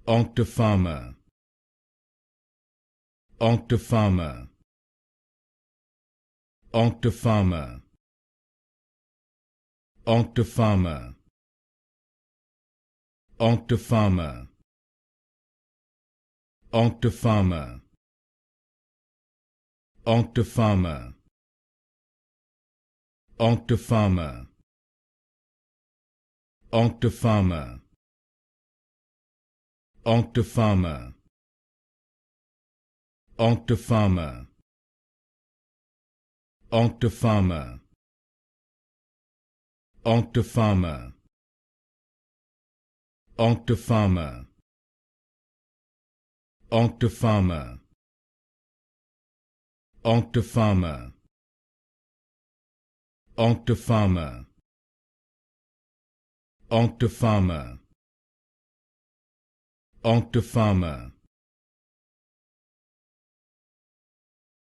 Octapharma, Octapharma, Octapharma, Octapharma, Octapharma, Octapharma, Octapharma, Octapharma, Octapharma, Octapharma, Octapharma, Octapharma, Octapharma, Octapharma, Octapharma, Octapharma, Octapharma, Octapharma, Octapharma,